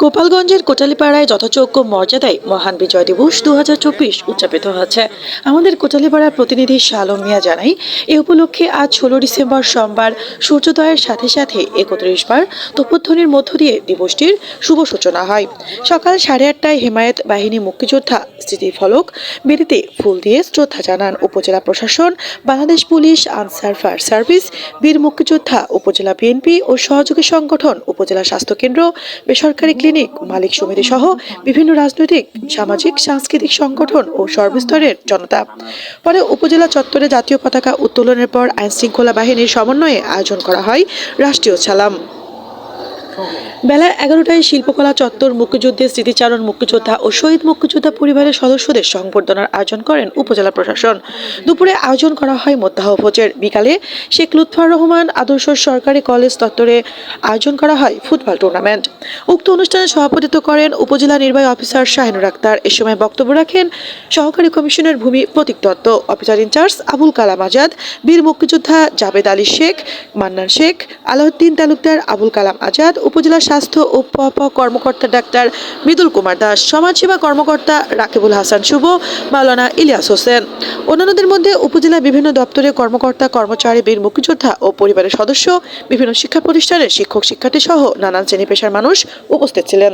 গোপালগঞ্জের কোটালীপাড়ায় যথাযোগ্য মর্যাদায় মহান বিজয় দিবস 2024 উদযাপিত হচ্ছে। আমাদের কোটালীপাড়ার প্রতিনিধি শালম মিয়া জানাই, এ উপলক্ষে আজ 16 ডিসেম্বর সোমবার সূর্যোদয়ের সাথে সাথে 31 বার তোপধ্বনির মধ্য দিয়ে দিবসটির শুভ সূচনা হয়। সকাল 8:30টায় হেমায়েত বাহিনী মুক্তিযোদ্ধা স্মৃতিফলক বেদিতে ফুল দিয়ে শ্রদ্ধা জানান উপজেলা প্রশাসন, Bangladesh police, answer fire service, বীর মুক্তিযোদ্ধা, উপজেলা বিএনপি ও সহযোগী সংগঠন, উপজেলা স্বাস্থ্য কেন্দ্র, বেসরকারি ক্লিনিক মালিক সমিতি সহ বিভিন্ন রাজনৈতিক, সামাজিক, সাংস্কৃতিক সংগঠন ও সর্বস্তরের জনতা। পরে উপজেলা চত্বরে জাতীয় পতাকা উত্তোলনের পর আইন শৃঙ্খলা বাহিনীর সমন্বয়ে আয়োজন করা হয় রাষ্ট্রীয় সালাম। বেলা 11টায় শিল্পকলা চত্বর মুক্তিযুদ্ধের স্মৃতিচারণ মুক্তিযোদ্ধা ও শহীদ মুক্তিযোদ্ধা পরিবারের সদস্যদের সংবর্ধনার আয়োজন করেন উপজেলা প্রশাসন। দুপুরে আয়োজন করা হয় মধ্যাহ্নভোজের। বিকালে শেখ লুৎফর রহমান আদর্শ সরকারি কলেজ চত্বরে আয়োজন করা হয় ফুটবল টুর্নামেন্ট। উক্ত অনুষ্ঠানে সভাপতিত্ব করেন উপজেলা নির্বাহী অফিসার শাহিনুর আক্তার। এ সময় বক্তব্য রাখেন সহকারী কমিশনার ভূমি প্রতীক দত্ত, অফিসার ইনচার্জ আবুল কালাম আজাদ, বীর মুক্তিযোদ্ধা জাবেদ আলী শেখ, মান্নান শেখ, আলাউদ্দিন তালুকদার, আবুল কালাম আজাদ, উপজেলা স্বাস্থ্য ও কর্মকর্তা ডাক্তার মৃদুল কুমার দাস, সমাজসেবা কর্মকর্তা রাকিবুল হাসান শুভ, মাওলানা ইলিয়াস হোসেন। অন্যান্যদের মধ্যে উপজেলা বিভিন্ন দপ্তরের কর্মকর্তা, কর্মচারী, বীর মুক্তিযোদ্ধা ও পরিবারের সদস্য, বিভিন্ন শিক্ষা প্রতিষ্ঠানের শিক্ষক শিক্ষার্থী সহ নানান শ্রেণী পেশার মানুষ উপস্থিত ছিলেন।